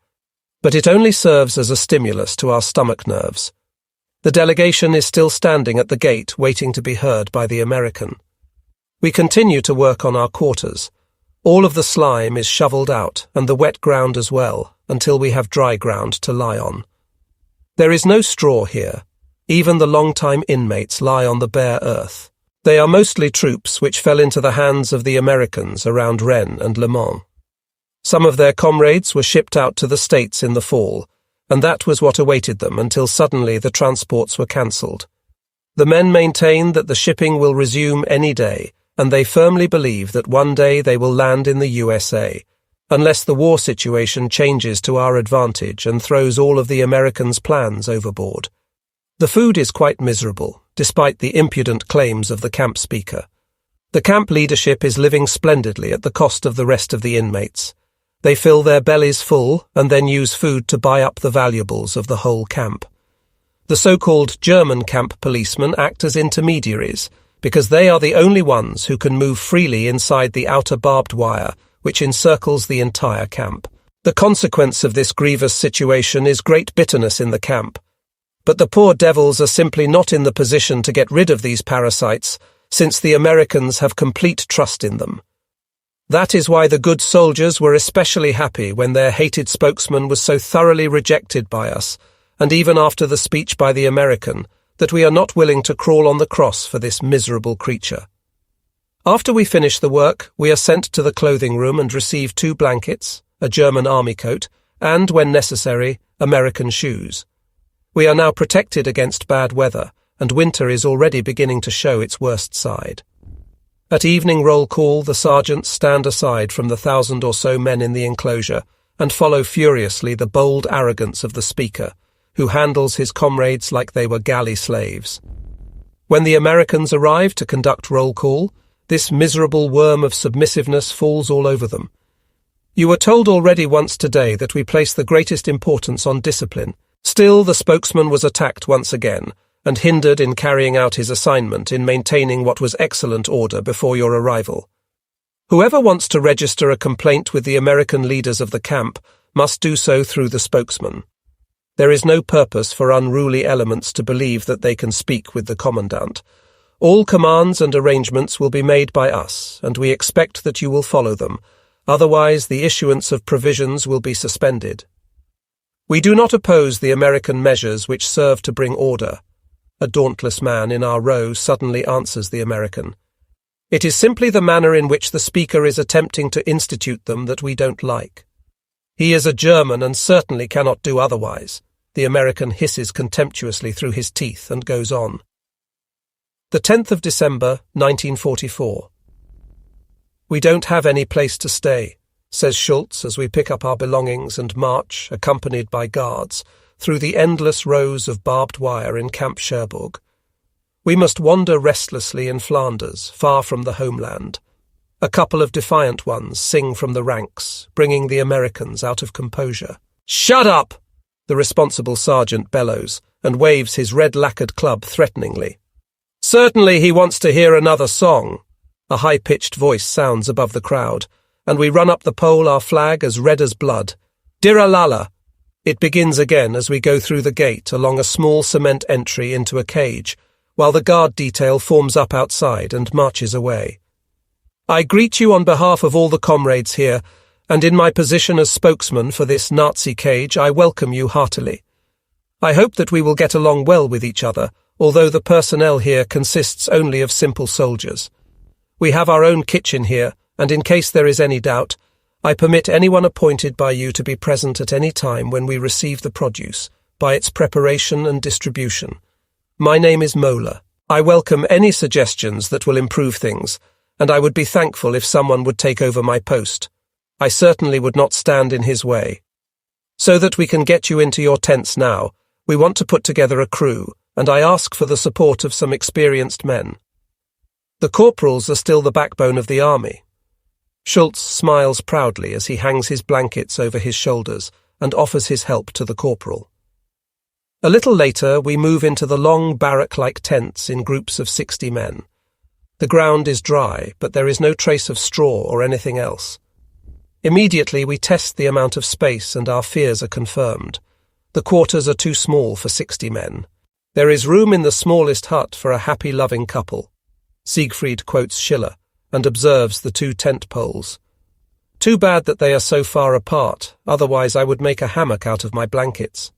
But it only serves as a stimulus to our stomach nerves. The delegation is still standing at the gate waiting to be heard by the American. We continue to work on our quarters. All of the slime is shoveled out and the wet ground as well, until we have dry ground to lie on. There is no straw here. Even the long-time inmates lie on the bare earth. They are mostly troops which fell into the hands of the Americans around Rennes and Le Mans. Some of their comrades were shipped out to the States in the fall, and that was what awaited them until suddenly the transports were cancelled. The men maintain that the shipping will resume any day, and they firmly believe that one day they will land in the USA, unless the war situation changes to our advantage and throws all of the Americans' plans overboard. The food is quite miserable, despite the impudent claims of the camp speaker. The camp leadership is living splendidly at the cost of the rest of the inmates, They fill their bellies full and then use food to buy up the valuables of the whole camp. The so-called German camp policemen act as intermediaries, because they are the only ones who can move freely inside the outer barbed wire which encircles the entire camp. The consequence of this grievous situation is great bitterness in the camp. But the poor devils are simply not in the position to get rid of these parasites, since the Americans have complete trust in them. That is why the good soldiers were especially happy when their hated spokesman was so thoroughly rejected by us, and even after the speech by the American, that we are not willing to crawl on the cross for this miserable creature. After we finish the work, we are sent to the clothing room and receive 2 blankets, a German army coat, and, when necessary, American shoes. We are now protected against bad weather, and winter is already beginning to show its worst side. At evening roll call, the sergeants stand aside from the 1,000 or so men in the enclosure and follow furiously the bold arrogance of the speaker, who handles his comrades like they were galley slaves. When the Americans arrive to conduct roll call, this miserable worm of submissiveness falls all over them. You were told already once today that we place the greatest importance on discipline. Still, the spokesman was attacked once again, and hindered in carrying out his assignment in maintaining what was excellent order before your arrival. Whoever wants to register a complaint with the American leaders of the camp must do so through the spokesman. There is no purpose for unruly elements to believe that they can speak with the commandant. All commands and arrangements will be made by us, and we expect that you will follow them. Otherwise, the issuance of provisions will be suspended. We do not oppose the American measures which serve to bring order. A dauntless man in our row suddenly answers the American. It is simply the manner in which the speaker is attempting to institute them that we don't like. He is a German and certainly cannot do otherwise. The American hisses contemptuously through his teeth and goes on. The 10th of December, 1944. We don't have any place to stay, says Schultz as we pick up our belongings and march, accompanied by guards, through the endless rows of barbed wire in Camp Cherbourg. We must wander restlessly in Flanders, far from the homeland. A couple of defiant ones sing from the ranks, bringing the Americans out of composure. "Shut up!" the responsible sergeant bellows, and waves his red-lacquered club threateningly. "Certainly he wants to hear another song." A high-pitched voice sounds above the crowd, and we run up the pole our flag as red as blood. Diralala! It begins again as we go through the gate along a small cement entry into a cage, while the guard detail forms up outside and marches away. I greet you on behalf of all the comrades here, and in my position as spokesman for this Nazi cage, I welcome you heartily. I hope that we will get along well with each other, although the personnel here consists only of simple soldiers. We have our own kitchen here, and in case there is any doubt, I permit anyone appointed by you to be present at any time when we receive the produce, by its preparation and distribution. My name is Mola. I welcome any suggestions that will improve things, and I would be thankful if someone would take over my post. I certainly would not stand in his way. So that we can get you into your tents now, we want to put together a crew, and I ask for the support of some experienced men. The corporals are still the backbone of the army. Schultz smiles proudly as he hangs his blankets over his shoulders and offers his help to the corporal. A little later, we move into the long barrack-like tents in groups of 60 men. The ground is dry, but there is no trace of straw or anything else. Immediately, we test the amount of space and our fears are confirmed. The quarters are too small for 60 men. There is room in the smallest hut for a happy, loving couple. Siegfried quotes Schiller and observes the 2 tent poles. Too bad that they are so far apart, otherwise I would make a hammock out of my blankets.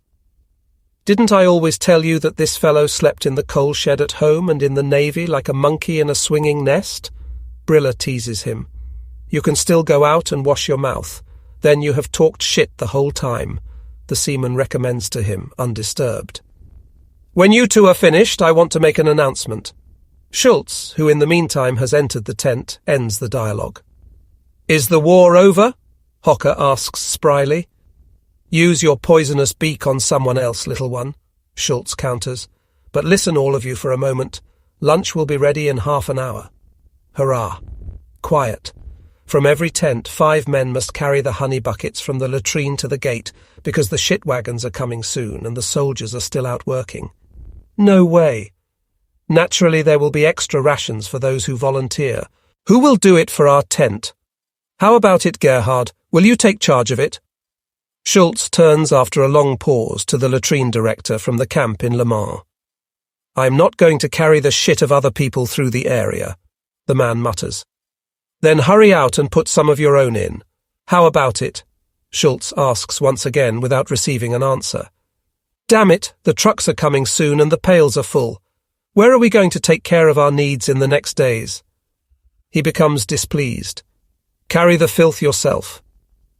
Didn't I always tell you that this fellow slept in the coal shed at home and in the navy like a monkey in a swinging nest? Briller teases him. You can still go out and wash your mouth. Then you have talked shit the whole time, the seaman recommends to him, undisturbed. When you two are finished, I want to make an announcement. Schultz, who in the meantime has entered the tent, ends the dialogue. Is the war over? Hocker asks spryly. Use your poisonous beak on someone else, little one, Schultz counters. But listen all of you for a moment. Lunch will be ready in half an hour. Hurrah. Quiet. From every tent, 5 men must carry the honey buckets from the latrine to the gate because the shit wagons are coming soon and the soldiers are still out working. No way. Naturally, there will be extra rations for those who volunteer. Who will do it for our tent? How about it, Gerhard? Will you take charge of it? Schultz turns after a long pause to the latrine director from the camp in Le Mans. I'm not going to carry the shit of other people through the area, the man mutters. Then hurry out and put some of your own in. How about it? Schultz asks once again without receiving an answer. Damn it, the trucks are coming soon and the pails are full. Where are we going to take care of our needs in the next days? He becomes displeased. Carry the filth yourself.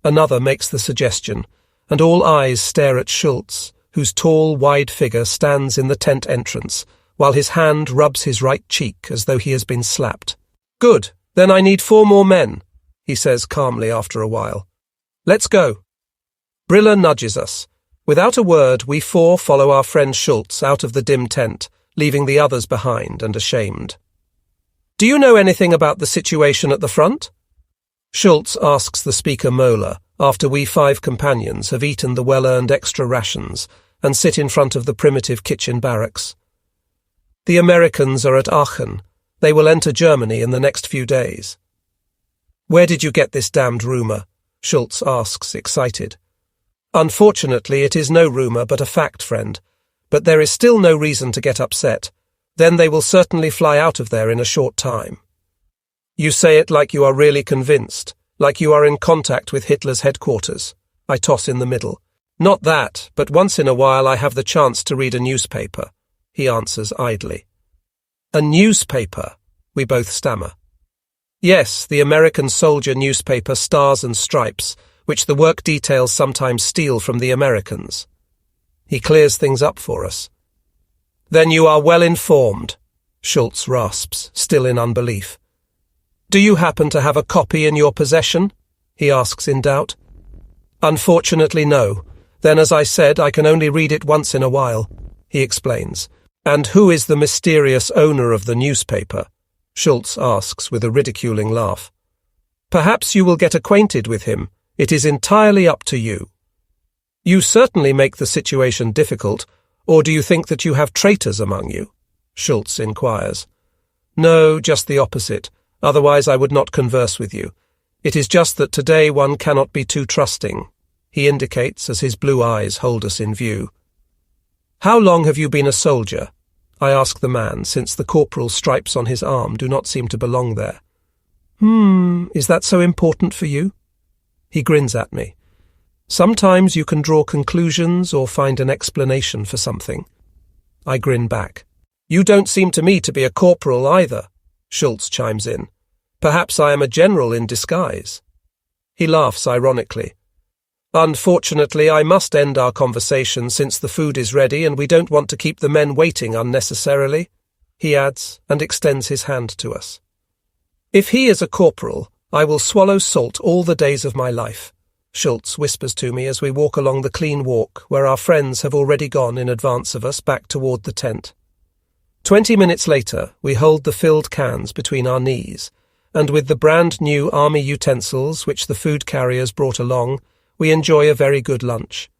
Another makes the suggestion, and all eyes stare at Schultz, whose tall, wide figure stands in the tent entrance, while his hand rubs his right cheek as though he has been slapped. Good, then I need 4 more men, he says calmly after a while. Let's go. Briller nudges us. Without a word, we 4 follow our friend Schultz out of the dim tent, leaving the others behind and ashamed. Do you know anything about the situation at the front? Schultz asks the speaker Mola after we 5 companions have eaten the well-earned extra rations and sit in front of the primitive kitchen barracks. The Americans are at Aachen. They will enter Germany in the next few days. Where did you get this damned rumour? Schultz asks, excited. Unfortunately, it is no rumour but a fact, friend. But there is still no reason to get upset. Then they will certainly fly out of there in a short time. You say it like you are really convinced, like you are in contact with Hitler's headquarters. I toss in the middle. Not that, but once in a while I have the chance to read a newspaper, he answers idly. A newspaper, we both stammer. Yes, the American soldier newspaper Stars and Stripes, which the work details sometimes steal from the Americans. He clears things up for us. Then you are well informed, Schultz rasps, still in unbelief. Do you happen to have a copy in your possession? He asks in doubt. Unfortunately, no. Then, as I said, I can only read it once in a while, he explains. And who is the mysterious owner of the newspaper? Schultz asks with a ridiculing laugh. Perhaps you will get acquainted with him. It is entirely up to you. You certainly make the situation difficult, or do you think that you have traitors among you? Schultz inquires. No, just the opposite. Otherwise I would not converse with you. It is just that today one cannot be too trusting, he indicates as his blue eyes hold us in view. How long have you been a soldier? I ask the man, since the corporal's stripes on his arm do not seem to belong there. Is that so important for you? He grins at me. Sometimes you can draw conclusions or find an explanation for something. I grin back. You don't seem to me to be a corporal either, Schultz chimes in. Perhaps I am a general in disguise. He laughs ironically. Unfortunately, I must end our conversation since the food is ready and we don't want to keep the men waiting unnecessarily, he adds, and extends his hand to us. If he is a corporal, I will swallow salt all the days of my life, Schultz whispers to me as we walk along the clean walk where our friends have already gone in advance of us back toward the tent. 20 minutes later, we hold the filled cans between our knees, and with the brand new army utensils which the food carriers brought along, we enjoy a very good lunch.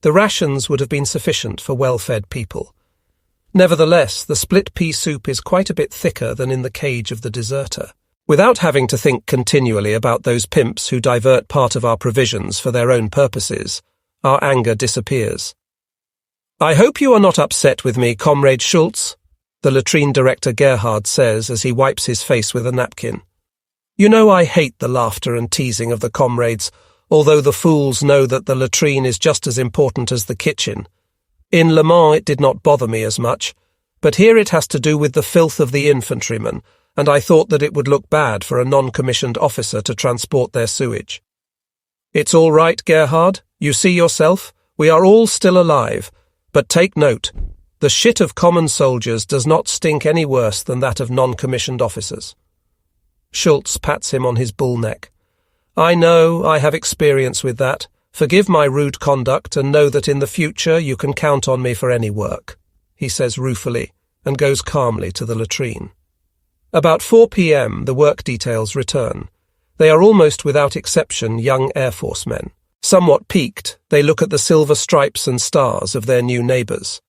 The rations would have been sufficient for well-fed people. Nevertheless, the split pea soup is quite a bit thicker than in the cage of the deserter. Without having to think continually about those pimps who divert part of our provisions for their own purposes, our anger disappears. I hope you are not upset with me, Comrade Schultz, the latrine director Gerhard says as he wipes his face with a napkin. You know I hate the laughter and teasing of the comrades, although the fools know that the latrine is just as important as the kitchen. In Le Mans it did not bother me as much, but here it has to do with the filth of the infantrymen, and I thought that it would look bad for a non-commissioned officer to transport their sewage. It's all right, Gerhard. You see yourself, we are all still alive, but take note, the shit of common soldiers does not stink any worse than that of non-commissioned officers. Schultz pats him on his bull neck. I know, I have experience with that. Forgive my rude conduct and know that in the future you can count on me for any work, he says ruefully, and goes calmly to the latrine. About 4 p.m. the work details return. They are almost without exception young Air Force men. Somewhat piqued, they look at the silver stripes and stars of their new neighbours.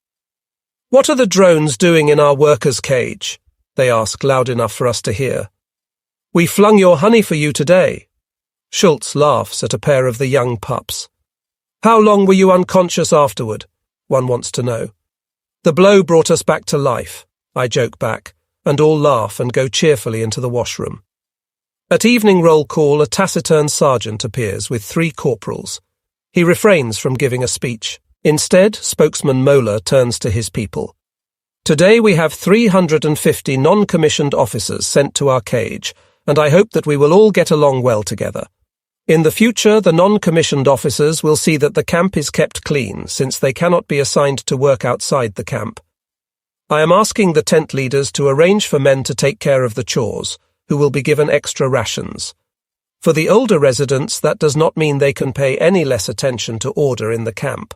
"What are the drones doing in our workers' cage?" they ask loud enough for us to hear. "We flung your honey for you today." Schultz laughs at a pair of the young pups. "How long were you unconscious afterward?" one wants to know. "The blow brought us back to life," I joke back, and all laugh and go cheerfully into the washroom. At evening roll call, a taciturn sergeant appears with 3 corporals. He refrains from giving a speech. Instead, spokesman Moeller turns to his people. "Today we have 350 non-commissioned officers sent to our cage, and I hope that we will all get along well together. In the future, the non-commissioned officers will see that the camp is kept clean, since they cannot be assigned to work outside the camp. I am asking the tent leaders to arrange for men to take care of the chores, who will be given extra rations. For the older residents, that does not mean they can pay any less attention to order in the camp.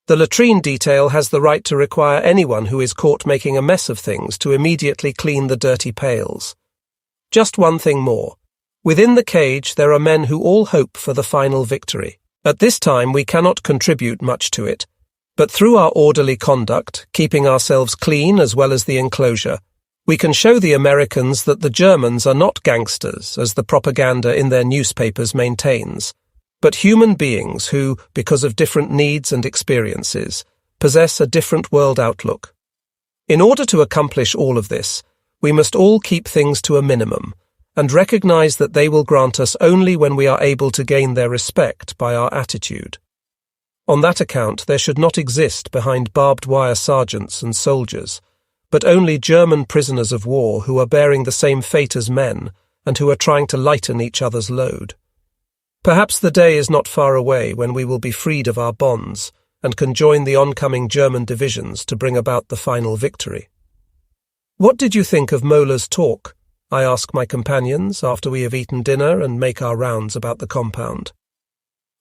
The latrine detail has the right to require anyone who is caught making a mess of things to immediately clean the dirty pails. Just one thing more. Within the cage, there are men who all hope for the final victory. At this time, we cannot contribute much to it, but through our orderly conduct, keeping ourselves clean as well as the enclosure, we can show the Americans that the Germans are not gangsters, as the propaganda in their newspapers maintains, but human beings who, because of different needs and experiences, possess a different world outlook. In order to accomplish all of this, we must all keep things to a minimum, and recognize that they will grant us only when we are able to gain their respect by our attitude. On that account, there should not exist behind barbed wire sergeants and soldiers, but only German prisoners of war who are bearing the same fate as men and who are trying to lighten each other's load. Perhaps the day is not far away when we will be freed of our bonds and can join the oncoming German divisions to bring about the final victory. "What did you think of Moeller's talk?" I ask my companions after we have eaten dinner and make our rounds about the compound.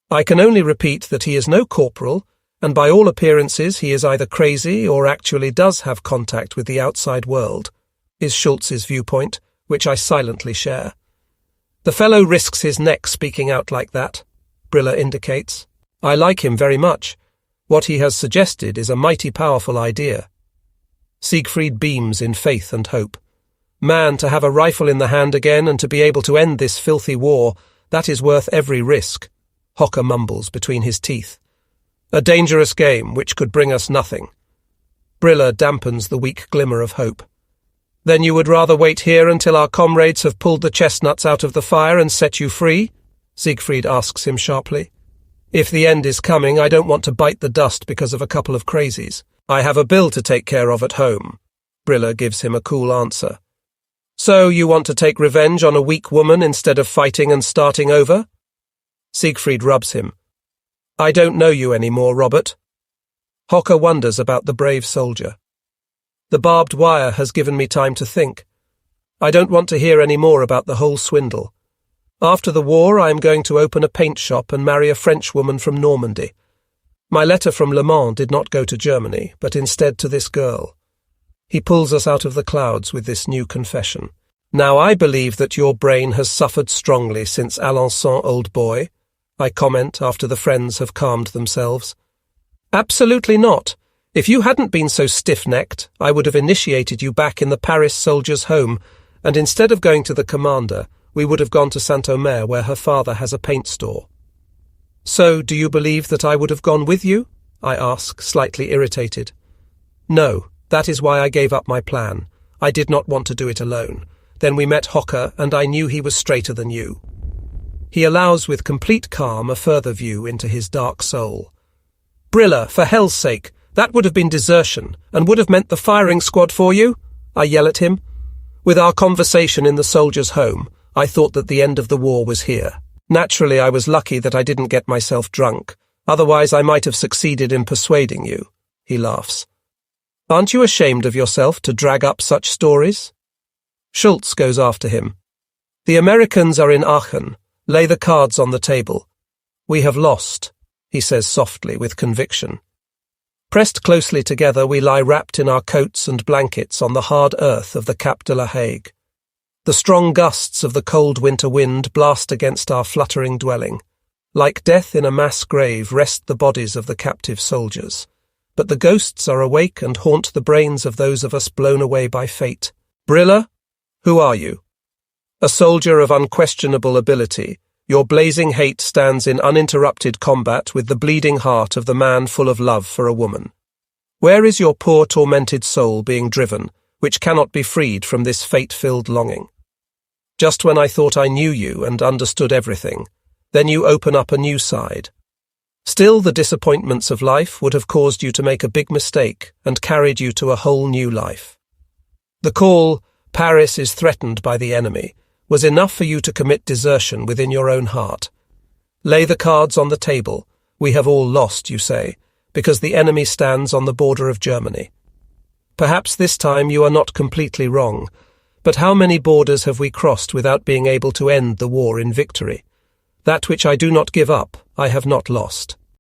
I can only repeat that he is no corporal, and by all appearances he is either crazy or actually does have contact with the outside world, is Schultz's viewpoint, which I silently share. "The fellow risks his neck speaking out like that," Briller indicates. "I like him very much. What he has suggested is a mighty powerful idea." Siegfried beams in faith and hope. "Man, to have a rifle in the hand again and to be able to end this filthy war, that is worth every risk," Hocker mumbles between his teeth. "A dangerous game which could bring us nothing." Briller dampens the weak glimmer of hope. "Then you would rather wait here until our comrades have pulled the chestnuts out of the fire and set you free?" Siegfried asks him sharply. "If the end is coming, I don't want to bite the dust because of a couple of crazies. I have a bill to take care of at home." Briller gives him a cool answer. "So you want to take revenge on a weak woman instead of fighting and starting over?" Siegfried rubs him. "I don't know you anymore, Robert." Hocker wonders about the brave soldier. "The barbed wire has given me time to think. I don't want to hear any more about the whole swindle. After the war, I am going to open a paint shop and marry a French woman from Normandy. My letter from Le Mans did not go to Germany, but instead to this girl." He pulls us out of the clouds with this new confession. "Now I believe that your brain has suffered strongly since Alençon, old boy," I comment after the friends have calmed themselves. "Absolutely not. If you hadn't been so stiff-necked, I would have initiated you back in the Paris soldiers' home, and instead of going to the commander, we would have gone to Saint-Omer, where her father has a paint store." "So, do you believe that I would have gone with you?" I ask, slightly irritated. "No, that is why I gave up my plan. I did not want to do it alone. Then we met Hocker, and I knew he was straighter than you." He allows with complete calm a further view into his dark soul. "Briller, for hell's sake! That would have been desertion, and would have meant the firing squad for you," I yell at him. "With our conversation in the soldiers' home, I thought that the end of the war was here. Naturally, I was lucky that I didn't get myself drunk. Otherwise, I might have succeeded in persuading you," he laughs. "Aren't you ashamed of yourself to drag up such stories?" Schultz goes after him. "The Americans are in Aachen. Lay the cards on the table. We have lost," he says softly with conviction. Pressed closely together, we lie wrapped in our coats and blankets on the hard earth of the Cap de la Hague. The strong gusts of the cold winter wind blast against our fluttering dwelling. Like death in a mass grave rest the bodies of the captive soldiers. But the ghosts are awake and haunt the brains of those of us blown away by fate. Brilla, who are you? A soldier of unquestionable ability, your blazing hate stands in uninterrupted combat with the bleeding heart of the man full of love for a woman. Where is your poor tormented soul being driven, which cannot be freed from this fate-filled longing? Just when I thought I knew you and understood everything, then you open up a new side. Still, the disappointments of life would have caused you to make a big mistake and carried you to a whole new life. The call, "Paris is threatened by the enemy," was enough for you to commit desertion within your own heart. Lay the cards on the table. We have all lost, you say, because the enemy stands on the border of Germany. Perhaps this time you are not completely wrong, but how many borders have we crossed without being able to end the war in victory? That which I do not give up, I have not lost.